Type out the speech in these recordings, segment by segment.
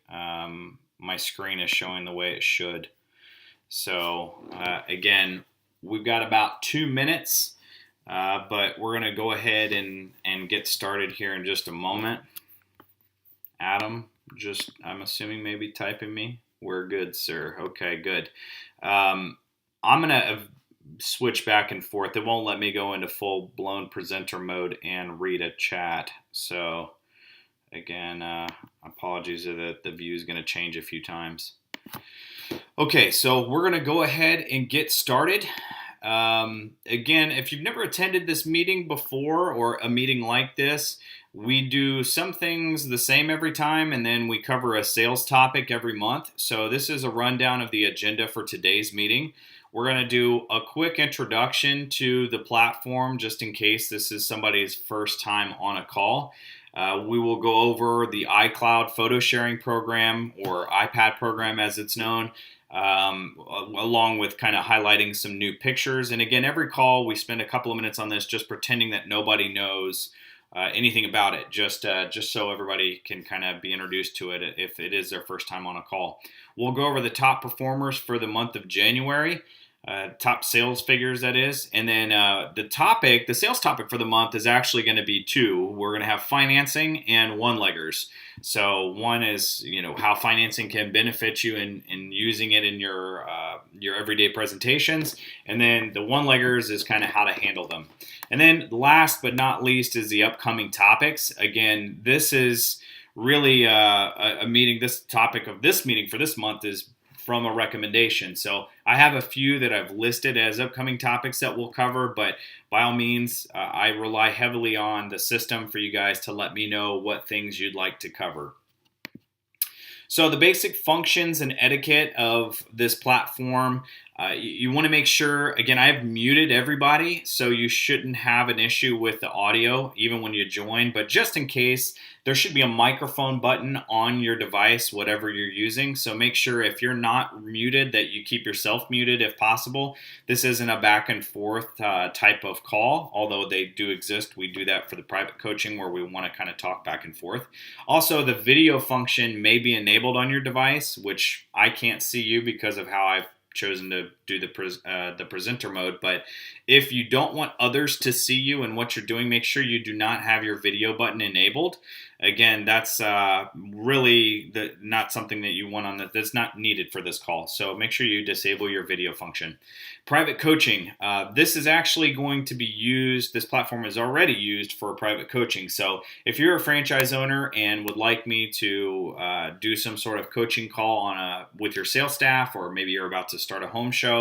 my screen is showing the way it should. So again, we've got about 2 minutes, but we're going to go ahead and get started here in just a moment. Adam, I'm assuming maybe typing me. We're good, sir. Okay, good. I'm going to switch back and forth. It won't let me go into full-blown presenter mode and read a chat. So again, apologies that the view is going to change a few times. Okay, so we're going to go ahead and get started. Again, if you've never attended this meeting before or a meeting like this, we do some things the same every time, and then we cover a sales topic every month. So this is a rundown of the agenda for today's meeting. We're going to do a quick introduction to the platform, just in case this is somebody's first time on a call. We will go over the iCloud photo sharing program, or iPad program as it's known, along with kind of highlighting some new pictures. And again, every call we spend a couple of minutes on this, just pretending that nobody knows anything about it, just so everybody can kind of be introduced to it if it is their first time on a call. We'll go over the top performers for the month of January. Top sales figures, that is. And then the sales topic for the month is actually going to be two. We're going to have financing and one-leggers. So one is, how financing can benefit you in using it in your everyday presentations. And then the one-leggers is kind of how to handle them. And then last but not least is the upcoming topics. Again, this is really a meeting. This topic of this meeting for this month is from a recommendation. So I have a few that I've listed as upcoming topics that we'll cover, but by all means, I rely heavily on the system for you guys to let me know what things you'd like to cover. So the basic functions and etiquette of this platform, you want to make sure, again, I've muted everybody, so you shouldn't have an issue with the audio even when you join, but just in case, there should be a microphone button on your device, whatever you're using. So make sure if you're not muted that you keep yourself muted if possible. This isn't a back and forth type of call, although they do exist. We do that for the private coaching where we want to kind of talk back and forth. Also, the video function may be enabled on your device, which I can't see you because of how I've chosen to do the presenter mode. But if you don't want others to see you and what you're doing, make sure you do not have your video button enabled. Again, that's really not something that you want that's not needed for this call. So make sure you disable your video function. Private coaching. This is actually going to be used. This platform is already used for private coaching. So if you're a franchise owner and would like me to do some sort of coaching call with your sales staff, or maybe you're about to start a home show,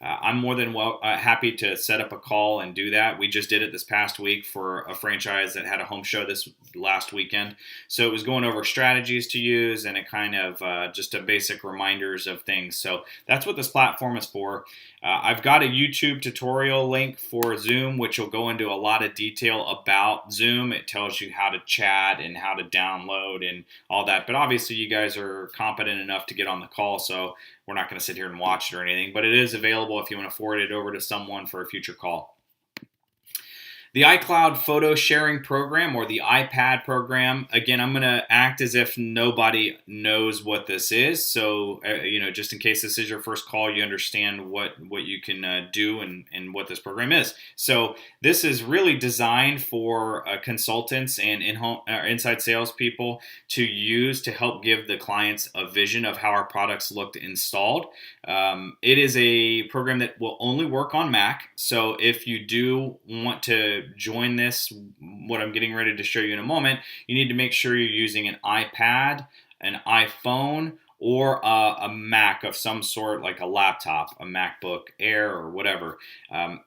I'm more than happy to set up a call and do that. We just did it this past week for a franchise that had a home show this last weekend. So it was going over strategies to use and it kind of just a basic reminders of things. So that's what this platform is for. I've got a YouTube tutorial link for Zoom, which will go into a lot of detail about Zoom. It tells you how to chat and how to download and all that. But obviously you guys are competent enough to get on the call, so we're not going to sit here and watch it or anything. But it is available if you want to forward it over to someone for a future call. The iCloud photo sharing program, or the iPad program, again, I'm going to act as if nobody knows what this is. So, just in case this is your first call, you understand what you can do and what this program is. So this is really designed for consultants and inside salespeople to use to help give the clients a vision of how our products look installed. It is a program that will only work on Mac. So if you do want to join this, what I'm getting ready to show you in a moment, you need to make sure you're using an iPad, an iPhone, or a Mac of some sort, like a laptop, a MacBook Air or whatever.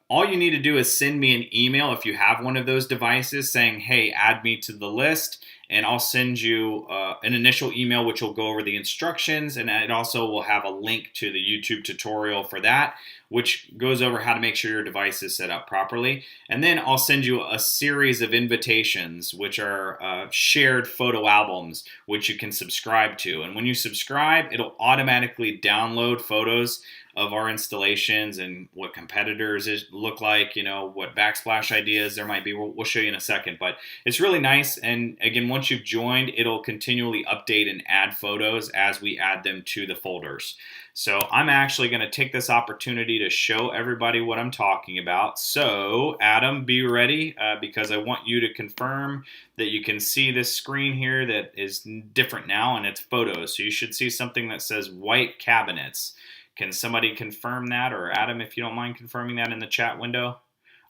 All you need to do is send me an email if you have one of those devices saying, hey, add me to the list, and I'll send you an initial email which will go over the instructions, and it also will have a link to the YouTube tutorial for that, which goes over how to make sure your device is set up properly. And then I'll send you a series of invitations, which are shared photo albums, which you can subscribe to. And when you subscribe, it'll automatically download photos of our installations and what competitors look like, what backsplash ideas there might be. We'll show you in a second, but it's really nice. And again, once you've joined, it'll continually update and add photos as we add them to the folders. So I'm actually going to take this opportunity to show everybody what I'm talking about. So Adam, be ready because I want you to confirm that you can see this screen here that is different now, and it's photos. So you should see something that says white cabinets. Can somebody confirm that? Or Adam, if you don't mind confirming that in the chat window.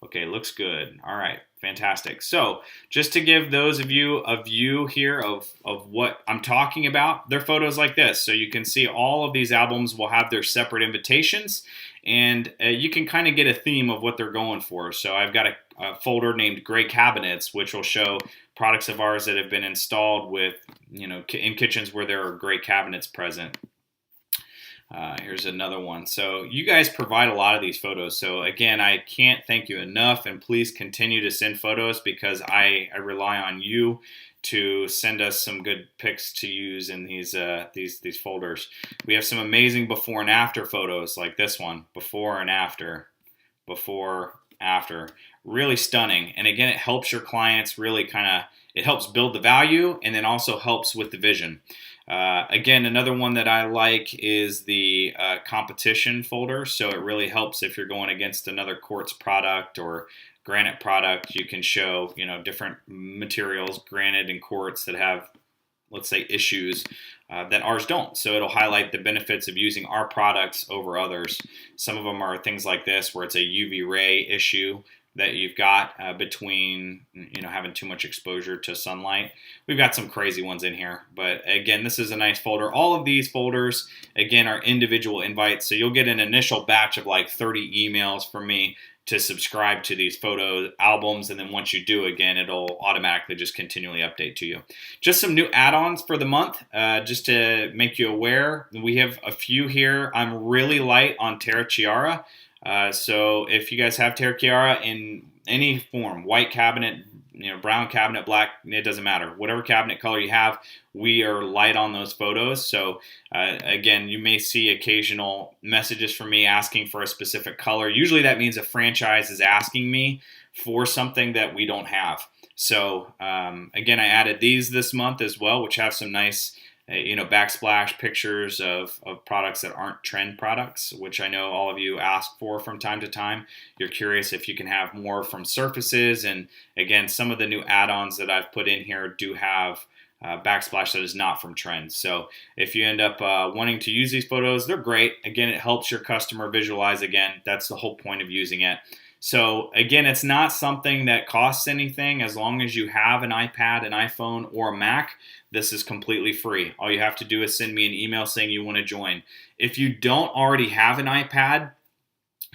Okay, looks good. All right, fantastic. So just to give those of you a view here of what I'm talking about, they're photos like this. So you can see all of these albums will have their separate invitations, and you can kind of get a theme of what they're going for. So I've got a folder named Gray Cabinets, which will show products of ours that have been installed with, in kitchens where there are gray cabinets present. Here's another one. So you guys provide a lot of these photos. So again, I can't thank you enough, and please continue to send photos because I rely on you to send us some good pics to use in these folders. We have some amazing before and after photos like this one, before and after, really stunning. And again, it helps your clients really it helps build the value and then also helps with the vision. Again, another one that I like is the competition folder. So it really helps if you're going against another quartz product or granite product. You can show, different materials, granite and quartz, that have, let's say, issues that ours don't. So it'll highlight the benefits of using our products over others. Some of them are things like this, where it's a UV ray issue that you've got between having too much exposure to sunlight. We've got some crazy ones in here, but again, this is a nice folder. All of these folders, again, are individual invites, so you'll get an initial batch of like 30 emails from me to subscribe to these photo albums, and then once you do, again, it'll automatically just continually update to you. Just some new add-ons for the month, just to make you aware. We have a few here. I'm really light on Terra Chiara. So if you guys have Terra Chiara in any form, white cabinet, brown cabinet, black, it doesn't matter. Whatever cabinet color you have, we are light on those photos. So again, you may see occasional messages from me asking for a specific color. Usually that means a franchise is asking me for something that we don't have. So again, I added these this month as well, which have some nice backsplash pictures of products that aren't trend products, which I know all of you ask for from time to time. You're curious if you can have more from surfaces. And again, some of the new add-ons that I've put in here do have backsplash that is not from trends. So if you end up wanting to use these photos, they're great. Again, it helps your customer visualize. Again, that's the whole point of using it. So again, it's not something that costs anything. As long as you have an iPad, an iPhone, or a Mac, this is completely free. All you have to do is send me an email saying you want to join. If you don't already have an iPad,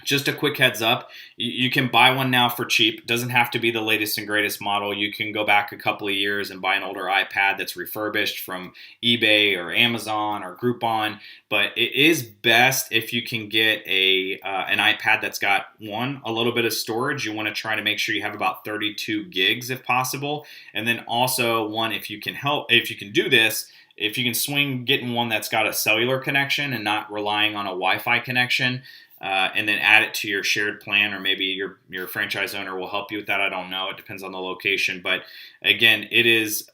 just a quick heads up, you can buy one now for cheap. It doesn't have to be the latest and greatest model. You can go back a couple of years and buy an older iPad that's refurbished from eBay or Amazon or Groupon. But it is best if you can get an iPad that's got a little bit of storage. You want to try to make sure you have about 32 gigs if possible. And then also if you can do this, if you can swing getting one that's got a cellular connection and not relying on a Wi-Fi connection, and then add it to your shared plan, or maybe your franchise owner will help you with that. I don't know. It depends on the location. But again, it is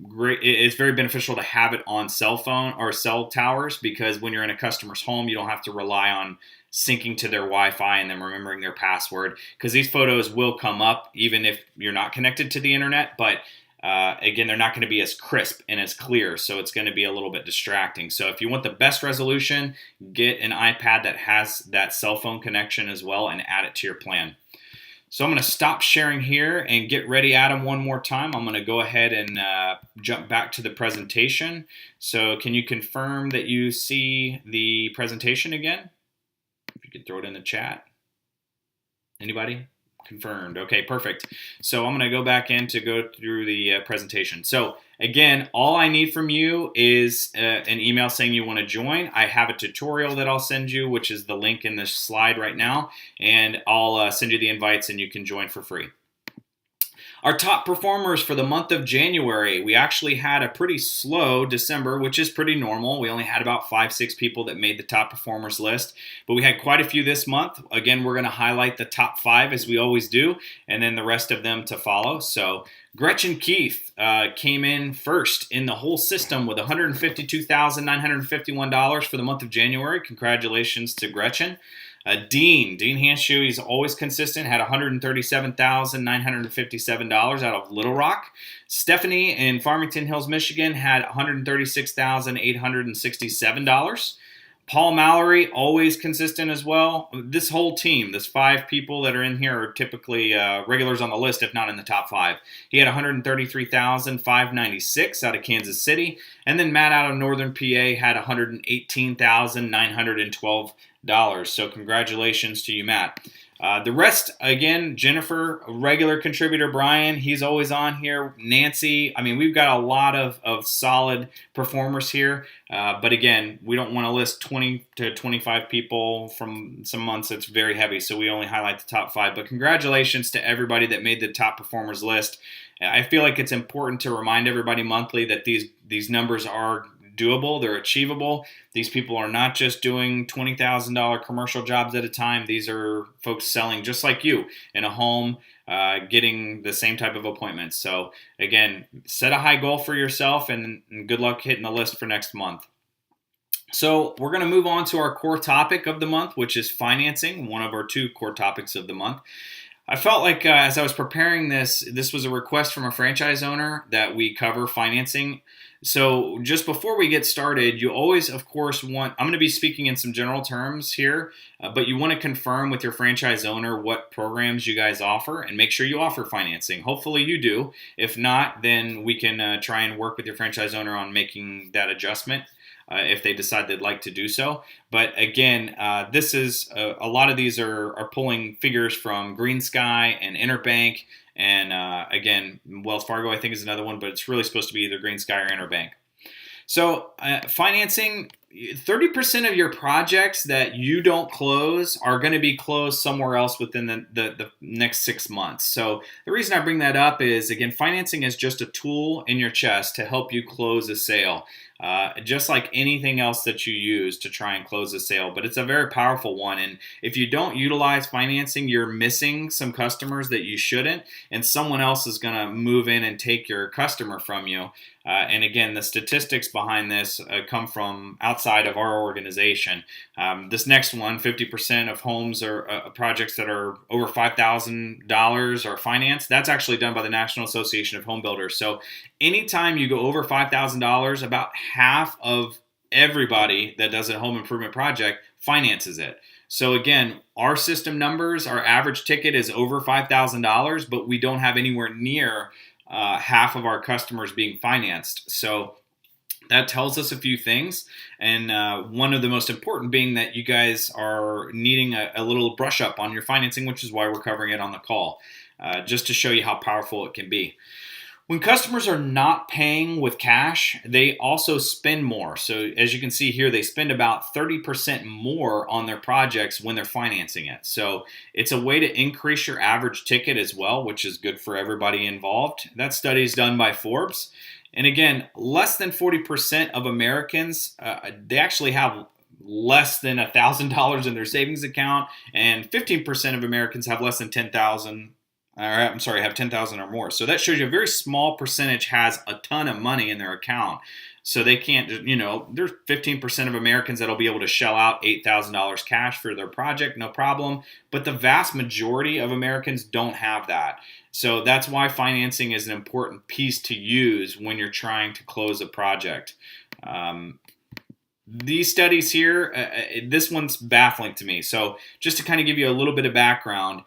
great. It's very beneficial to have it on cell phone or cell towers, because when you're in a customer's home, you don't have to rely on syncing to their Wi-Fi and then remembering their password, because these photos will come up even if you're not connected to the internet. But again, they're not going to be as crisp and as clear, so it's going to be a little bit distracting. So if you want the best resolution, get an iPad that has that cell phone connection as well and add it to your plan. So I'm going to stop sharing here and get ready, Adam, one more time. I'm going to go ahead and jump back to the presentation. So can you confirm that you see the presentation again? If you could throw it in the chat. Anybody? Confirmed. Okay, perfect. So I'm going to go back in to go through the presentation. So again, all I need from you is an email saying you want to join. I have a tutorial that I'll send you, which is the link in this slide right now, and I'll send you the invites and you can join for free. Our top performers for the month of January, we actually had a pretty slow December, which is pretty normal. We only had about 5-6 people that made the top performers list, but we had quite a few this month. Again, we're going to highlight the top 5 as we always do, and then the rest of them to follow. So Gretchen Keith came in first in the whole system with $152,951 for the month of January. Congratulations to Gretchen. Dean Hanshoe, he's always consistent, had $137,957 out of Little Rock. Stephanie in Farmington Hills, Michigan, had $136,867. Paul Mallory, always consistent as well. This whole team, this 5 people that are in here are typically regulars on the list, if not in the top 5. He had $133,596 out of Kansas City. And then Matt out of Northern PA had $118,912. So congratulations to you, Matt. The rest, again, Jennifer, a regular contributor. Brian, he's always on here. Nancy, I mean, we've got a lot of solid performers here. But again, we don't want to list 20 to 25 people from some months. It's very heavy, so we only highlight the top 5. But congratulations to everybody that made the top performers list. I feel like it's important to remind everybody monthly that these numbers are doable, they're achievable. These people are not just doing $20,000 commercial jobs at a time. These are folks selling just like you in a home, getting the same type of appointments. So again, set a high goal for yourself and good luck hitting the list for next month. So we're going to move on to our core topic of the month, which is financing, one of our 2 core topics of the month. I felt like as I was preparing this was a request from a franchise owner that we cover financing. So just before we get started, you always, of course, I'm going to be speaking in some general terms here, but you want to confirm with your franchise owner what programs you guys offer and make sure you offer financing. Hopefully you do. If not, then we can try and work with your franchise owner on making that adjustment. If they decide they'd like to do so. But again, this is a lot of these are pulling figures from Green Sky and Interbank. And again, Wells Fargo, I think, is another one, but it's really supposed to be either Green Sky or Interbank. So financing, 30% of your projects that you don't close are going to be closed somewhere else within the next 6 months. So the reason I bring that up is, again, financing is just a tool in your chest to help you close a sale. Just like anything else that you use to try and close a sale, but it's a very powerful one. And if you don't utilize financing, you're missing some customers that you shouldn't, and someone else is going to move in and take your customer from you. And again, the statistics behind this come from outside of our organization. This next one, 50% of homes or projects that are over $5,000 are financed. That's actually done by the National Association of Home Builders. So anytime you go over $5,000, about half of everybody that does a home improvement project finances it. So again, our system numbers, our average ticket is over $5,000, but we don't have anywhere near half of our customers being financed. So that tells us a few things, and one of the most important being that you guys are needing a little brush up on your financing, which is why we're covering it on the call, just to show you how powerful it can be. When customers are not paying with cash, they also spend more. So as you can see here, they spend about 30% more on their projects when they're financing it. So it's a way to increase your average ticket as well, which is good for everybody involved. That study is done by Forbes. And again, less than 40% of Americans, they actually have less than $1,000 in their savings account, and 15% of Americans have less than have 10,000 or more. So that shows you a very small percentage has a ton of money in their account. So they can't, there's 15% of Americans that'll be able to shell out $8,000 cash for their project, no problem. But the vast majority of Americans don't have that. So that's why financing is an important piece to use when you're trying to close a project. These studies here, this one's baffling to me. So just to kind of give you a little bit of background,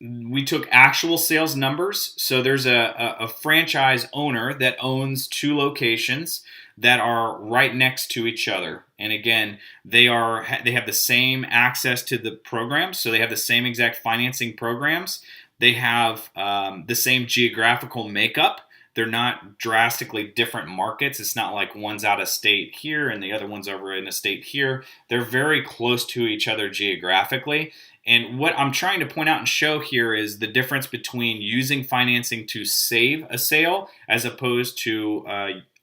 we took actual sales numbers. So there's a franchise owner that owns 2 locations that are right next to each other. And again, they have the same access to the programs. So they have the same exact financing programs. They have the same geographical makeup. They're not drastically different markets. It's not like one's out of state here and the other one's over in a state here. They're very close to each other geographically. And what I'm trying to point out and show here is the difference between using financing to save a sale as opposed to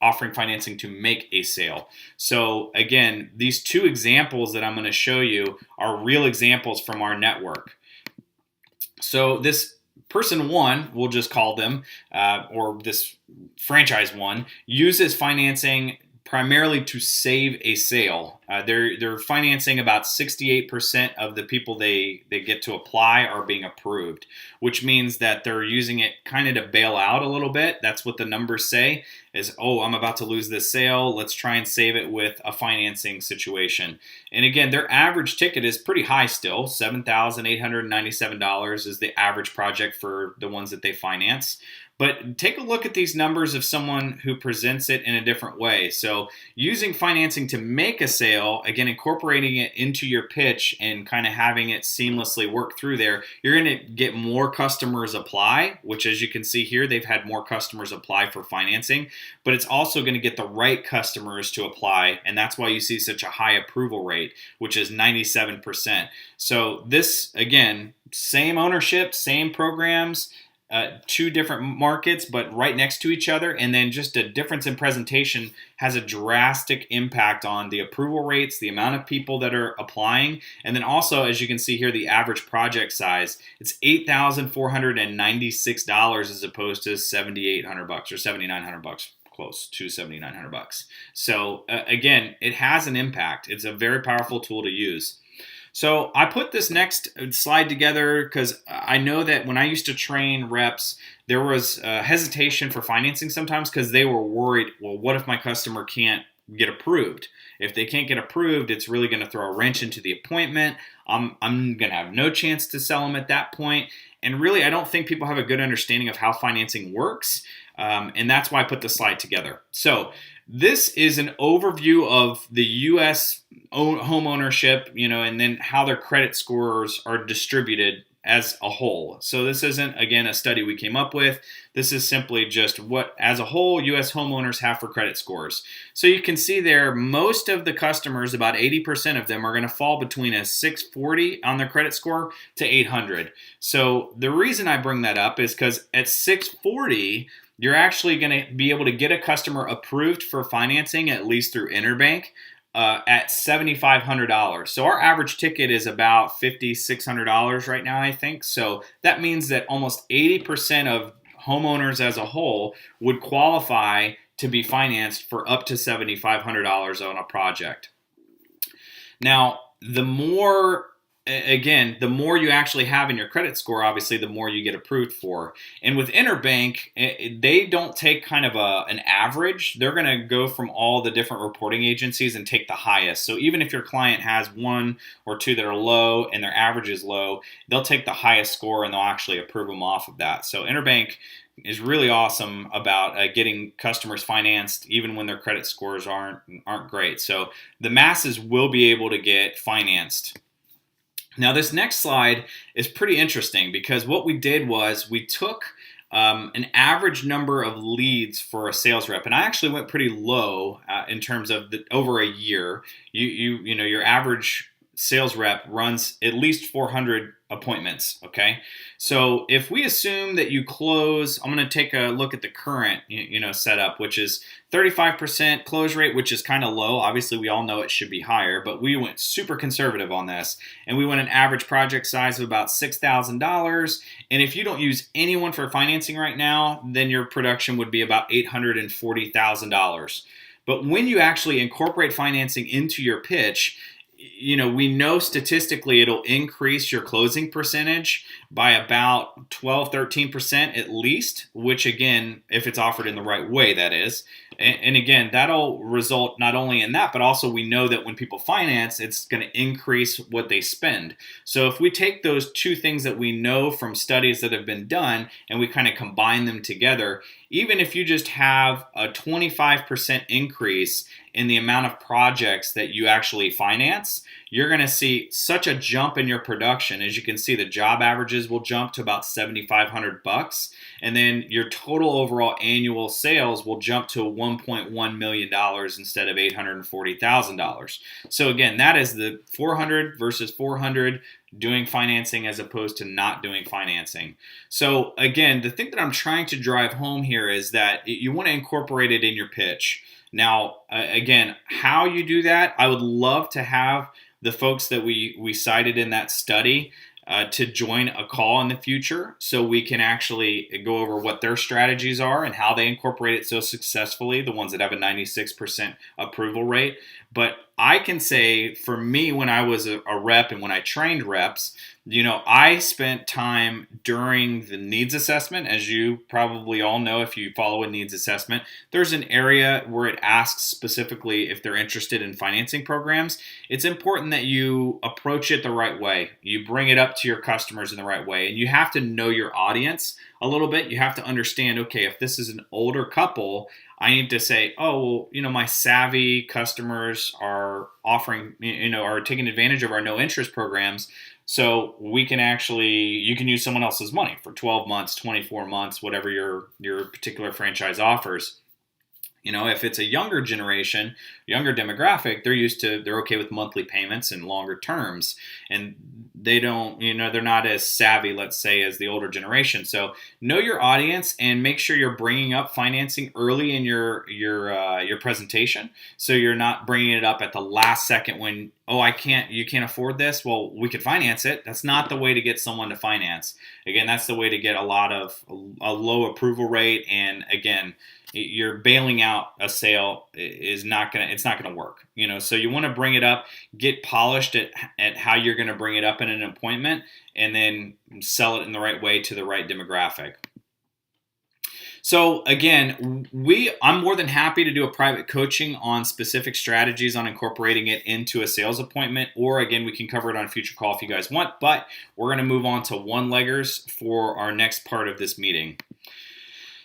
offering financing to make a sale. So again, these two examples that I'm going to show you are real examples from our network. So this person one, we'll just call them, or this franchise one, uses financing primarily to save a sale. They're financing about 68% of the people they get to apply are being approved, which means that they're using it kind of to bail out a little bit. That's what the numbers say is, oh, I'm about to lose this sale. Let's try and save it with a financing situation. And again, their average ticket is pretty high still. $7,897 is the average project for the ones that they finance. But take a look at these numbers of someone who presents it in a different way. So using financing to make a sale, again, incorporating it into your pitch and kind of having it seamlessly work through there, you're going to get more customers apply, which as you can see here, they've had more customers apply for financing, but it's also going to get the right customers to apply. And that's why you see such a high approval rate, which is 97%. So this, again, same ownership, same programs, two different markets, but right next to each other, and then just a difference in presentation has a drastic impact on the approval rates, the amount of people that are applying, and then also, as you can see here, the average project size. It's $8,496 as opposed to $7,800 or $7,900. Close to $7,900. So again, it has an impact. It's a very powerful tool to use. So I put this next slide together because I know that when I used to train reps, there was hesitation for financing sometimes because they were worried, well, what if my customer can't get approved? If they can't get approved, it's really going to throw a wrench into the appointment. I'm going to have no chance to sell them at that point. And really, I don't think people have a good understanding of how financing works. And that's why I put the slide together. So this is an overview of the U.S. home ownership, and then how their credit scores are distributed as a whole. So this isn't, again, a study we came up with. This is simply just what, as a whole, U.S. homeowners have for credit scores. So you can see there, most of the customers, about 80% of them, are going to fall between a 640 on their credit score to 800. So the reason I bring that up is because at 640, you're actually going to be able to get a customer approved for financing, at least through Interbank, at $7,500. So our average ticket is about $5,600 right now, I think. So that means that almost 80% of homeowners as a whole would qualify to be financed for up to $7,500 on a project. Now, the more you actually have in your credit score, obviously, the more you get approved for. And with Interbank, they don't take kind of an average. They're going to go from all the different reporting agencies and take the highest. So even if your client has one or two that are low and their average is low, they'll take the highest score and they'll actually approve them off of that. So Interbank is really awesome about getting customers financed even when their credit scores aren't great. So the masses will be able to get financed. Now, this next slide is pretty interesting because what we did was we took an average number of leads for a sales rep, and I actually went pretty low in terms of over a year. Your average sales rep runs at least 400 appointments. Okay, so if we assume that you close, I'm going to take a look at the current setup, which is 35% close rate, which is kind of low. Obviously, we all know it should be higher, but we went super conservative on this, and we went an average project size of about $6,000. And if you don't use anyone for financing right now, then your production would be about $840,000. But when you actually incorporate financing into your pitch, we know statistically it'll increase your closing percentage by about 12, 13% at least, which again, if it's offered in the right way, that is. And again, that'll result not only in that, but also we know that when people finance, it's going to increase what they spend. So if we take those two things that we know from studies that have been done and we kind of combine them together, even if you just have a 25% increase in the amount of projects that you actually finance, you're going to see such a jump in your production. As you can see, the job averages will jump to about $7,500, and then your total overall annual sales will jump to $1.1 million instead of $840,000. So again, that is the 400 versus 400 doing financing as opposed to not doing financing. So again, the thing that I'm trying to drive home here is that you want to incorporate it in your pitch. Now, again, how you do that, I would love to have the folks that we cited in that study to join a call in the future so we can actually go over what their strategies are and how they incorporate it so successfully, the ones that have a 96% approval rate. But I can say for me, when I was a rep and when I trained reps, I spent time during the needs assessment. As you probably all know, if you follow a needs assessment, there's an area where it asks specifically if they're interested in financing programs. It's important that you approach it the right way. You bring it up to your customers in the right way. And you have to know your audience a little bit. You have to understand, okay, if this is an older couple, I need to say, oh, well, my savvy customers are offering, are taking advantage of our no interest programs. So you can use someone else's money for 12 months, 24 months, whatever your particular franchise offers. If it's a younger generation, younger demographic, they're okay with monthly payments and longer terms, and they don't, they're not as savvy, let's say, as the older generation. So know your audience and make sure you're bringing up financing early in your presentation, so you're not bringing it up at the last second when, you can't afford this. Well, we could finance it. That's not the way to get someone to finance. Again, that's the way to get a low approval rate, and again, you're bailing out a sale it's not gonna work. So you want to bring it up, get polished at how you're going to bring it up in an appointment, and then sell it in the right way to the right demographic. So again, I'm more than happy to do a private coaching on specific strategies on incorporating it into a sales appointment, or again, we can cover it on a future call if you guys want, but we're going to move on to one-leggers for our next part of this meeting.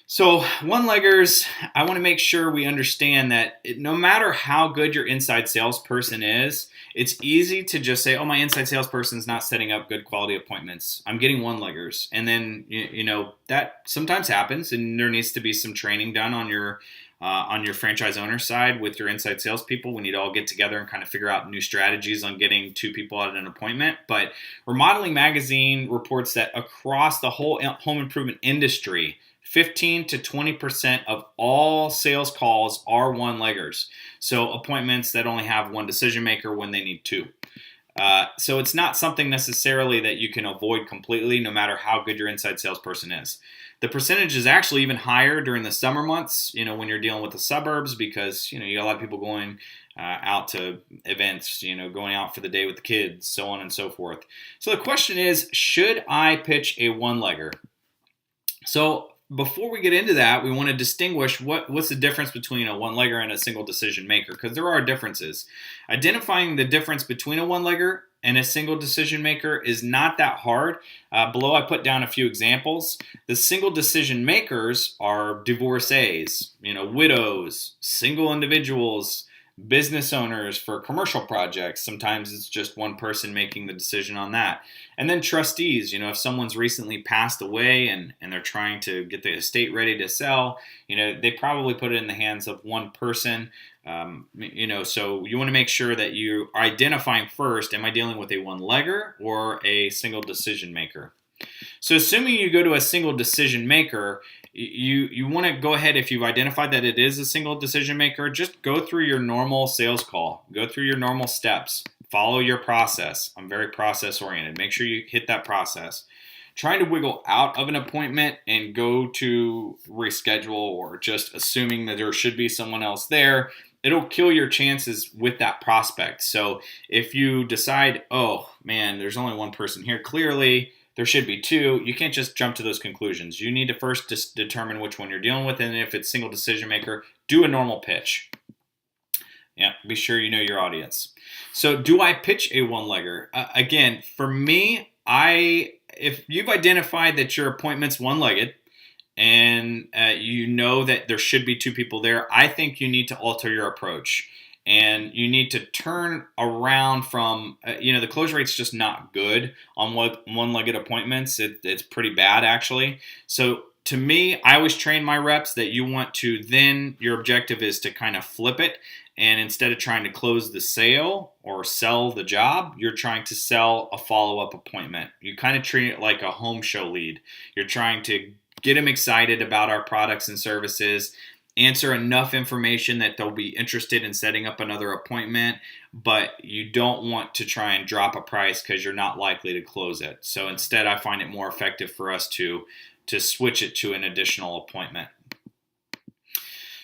So one-leggers, I want to make sure we understand that no matter how good your inside salesperson is, it's easy to just say, my inside salesperson's not setting up good quality appointments. I'm getting one-leggers. And then, that sometimes happens, and there needs to be some training done on your franchise owner side with your inside salespeople. We need to all get together and kind of figure out new strategies on getting two people at an appointment. But Remodeling Magazine reports that across the whole home improvement industry, 15 to 20% of all sales calls are one-leggers. So appointments that only have one decision maker when they need two. So it's not something necessarily that you can avoid completely, no matter how good your inside salesperson is. The percentage is actually even higher during the summer months, when you're dealing with the suburbs, because, you got a lot of people going out to events, going out for the day with the kids, so on and so forth. So the question is, should I pitch a one-legger? So before we get into that, we want to distinguish what's the difference between a one-legger and a single decision maker, because there are differences. Identifying the difference between a one-legger and a single decision maker is not that hard. Below I put down a few examples. The single decision makers are divorcees, widows, single individuals, business owners for commercial projects. Sometimes it's just one person making the decision on that. And then trustees, if someone's recently passed away and they're trying to get the estate ready to sell, they probably put it in the hands of one person. So you want to make sure that you are identifying first, am I dealing with a one-legger or a single decision maker? So assuming you go to a single decision maker, you want to go ahead, if you've identified that it is a single decision maker, just go through your normal sales call. Go through your normal steps. Follow your process. I'm very process oriented. Make sure you hit that process. Trying to wiggle out of an appointment and go to reschedule, or just assuming that there should be someone else there, it'll kill your chances with that prospect. So if you decide, there's only one person here, clearly there should be two, you can't just jump to those conclusions. You need to first just determine which one you're dealing with, and if it's single decision maker, do a normal pitch. Yeah, be sure you know your audience. So do I pitch a one-legger? Again, for me, if you've identified that your appointment's one-legged and you know that there should be two people there, I think you need to alter your approach. And you need to turn around from, the close rate's just not good on one-legged appointments. It's pretty bad, actually. So to me, I always train my reps that you want to then, your objective is to kind of flip it. And instead of trying to close the sale or sell the job, you're trying to sell a follow-up appointment. You kind of treat it like a home show lead. You're trying to get them excited about our products and services, answer enough information that they'll be interested in setting up another appointment, but you don't want to try and drop a price because you're not likely to close it. So instead, I find it more effective for us to switch it to an additional appointment.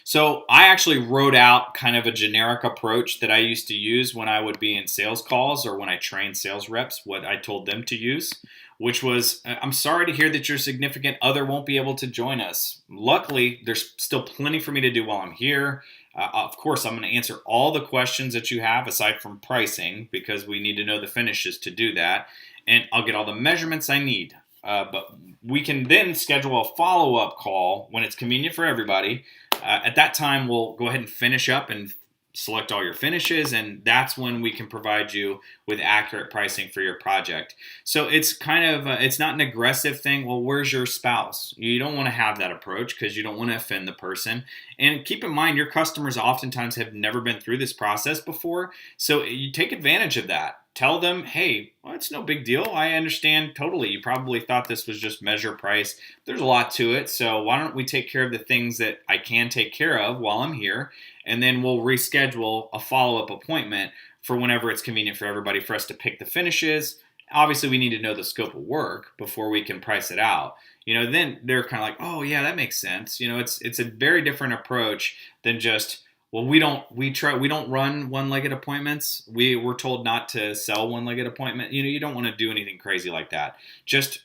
So I actually wrote out kind of a generic approach that I used to use when I would be in sales calls or when I trained sales reps, what I told them to use, which was, I'm sorry to hear that your significant other won't be able to join us. Luckily, there's still plenty for me to do while I'm here. Of course, I'm going to answer all the questions that you have aside from pricing because we need to know the finishes to do that. And I'll get all the measurements I need. But we can then schedule a follow-up call when it's convenient for everybody. At that time, we'll go ahead and finish up and select all your finishes, and that's when we can provide you with accurate pricing for your project. So it's kind of, it's not an aggressive thing. Well, where's your spouse? You don't want to have that approach because you don't want to offend the person. And keep in mind, your customers oftentimes have never been through this process before. So you take advantage of that. Tell them, hey, well, it's no big deal. I understand totally. You probably thought this was just measure price. There's a lot to it. So why don't we take care of the things that I can take care of while I'm here? And then we'll reschedule a follow-up appointment for whenever it's convenient for everybody for us to pick the finishes. Obviously, we need to know the scope of work before we can price it out. Then they're kind of like, oh, yeah, that makes sense. It's a very different approach than just, well, we don't run one-legged appointments. We're told not to sell one-legged appointment. You don't want to do anything crazy like that. Just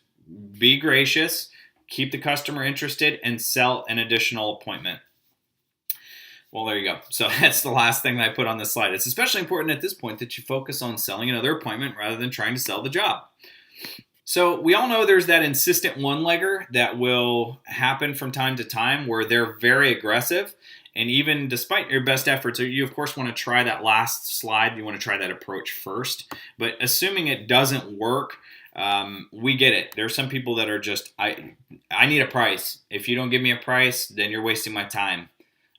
be gracious, keep the customer interested, and sell an additional appointment. Well, there you go. So that's the last thing that I put on this slide. It's especially important at this point that you focus on selling another appointment rather than trying to sell the job. So we all know there's that insistent one-legger that will happen from time to time where they're very aggressive. And even despite your best efforts, you of course want to try that last slide. You want to try that approach first. But assuming it doesn't work, we get it. There are some people that are just, I need a price. If you don't give me a price, then you're wasting my time.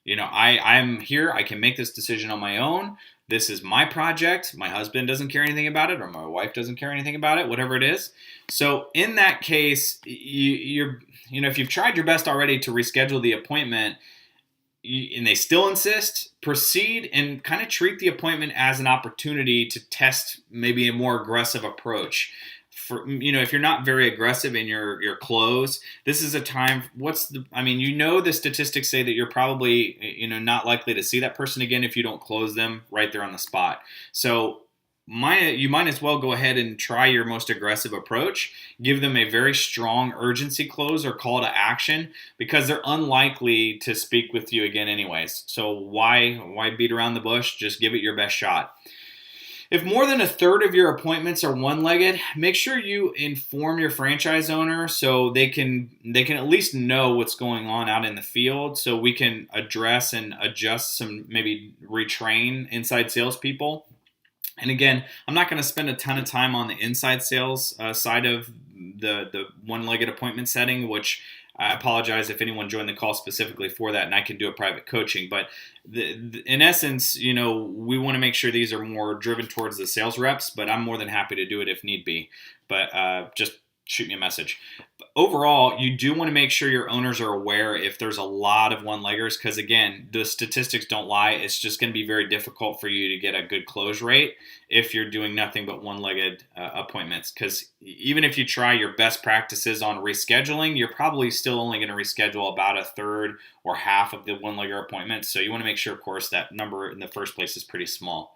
I'm here. I can make this decision on my own. This is my project. My husband doesn't care anything about it, or my wife doesn't care anything about it, whatever it is. So in that case, if you've tried your best already to reschedule the appointment, and they still insist, proceed and kind of treat the appointment as an opportunity to test maybe a more aggressive approach. If you're not very aggressive in your close, this is a time. The statistics say that you're probably not likely to see that person again if you don't close them right there on the spot. So you might as well go ahead and try your most aggressive approach. Give them a very strong urgency close or call to action because they're unlikely to speak with you again anyways. So why beat around the bush? Just give it your best shot. If more than a third of your appointments are one-legged, make sure you inform your franchise owner so they can at least know what's going on out in the field, so we can address and adjust some, maybe retrain inside salespeople. And again, I'm not going to spend a ton of time on the inside sales side of the one-legged appointment setting, which I apologize if anyone joined the call specifically for that, and I can do a private coaching. But in essence, we want to make sure these are more driven towards the sales reps, but I'm more than happy to do it if need be. But just shoot me a message. But overall, you do want to make sure your owners are aware if there's a lot of one-leggers, because again, the statistics don't lie. It's just going to be very difficult for you to get a good close rate if you're doing nothing but one-legged appointments, because even if you try your best practices on rescheduling, you're probably still only going to reschedule about a third or half of the one-legger appointments. So you want to make sure, of course, that number in the first place is pretty small.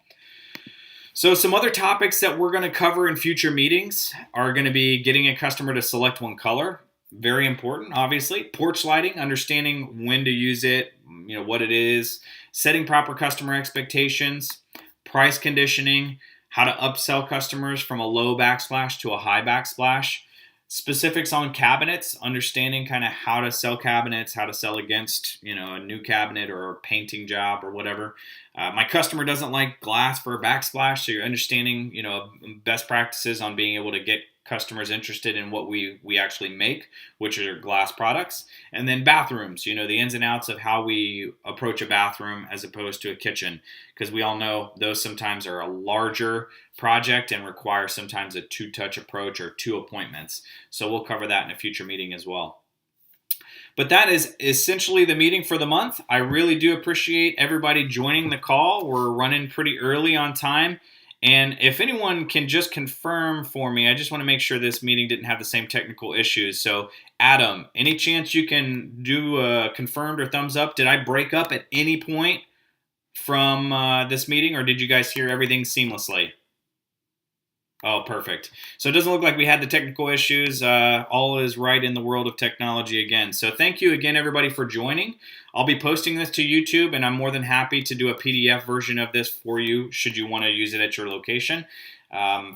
So some other topics that we're going to cover in future meetings are going to be getting a customer to select one color. Very important, obviously. Porch lighting, understanding when to use it, what it is, setting proper customer expectations, price conditioning, how to upsell customers from a low backsplash to a high backsplash, specifics on cabinets, understanding kind of how to sell cabinets, how to sell against, a new cabinet or a painting job or whatever. My customer doesn't like glass for a backsplash, so you're understanding, best practices on being able to get customers interested in what we actually make, which are glass products. And then bathrooms, the ins and outs of how we approach a bathroom as opposed to a kitchen, because we all know those sometimes are a larger project and require sometimes a two-touch approach or 2 appointments. So we'll cover that in a future meeting as well. But that is essentially the meeting for the month. I really do appreciate everybody joining the call. We're running pretty early on time. And if anyone can just confirm for me, I just want to make sure this meeting didn't have the same technical issues. So Adam, any chance you can do a confirmed or thumbs up? Did I break up at any point from this meeting, or did you guys hear everything seamlessly? Oh, perfect. So it doesn't look like we had the technical issues. All is right in the world of technology again. So thank you again, everybody, for joining. I'll be posting this to YouTube, and I'm more than happy to do a PDF version of this for you should you want to use it at your location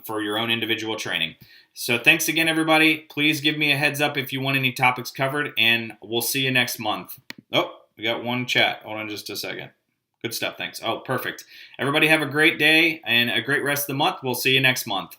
for your own individual training. So thanks again, everybody. Please give me a heads up if you want any topics covered, and we'll see you next month. Oh, we got one chat. Hold on just a second. Good stuff. Thanks. Oh, perfect. Everybody have a great day and a great rest of the month. We'll see you next month.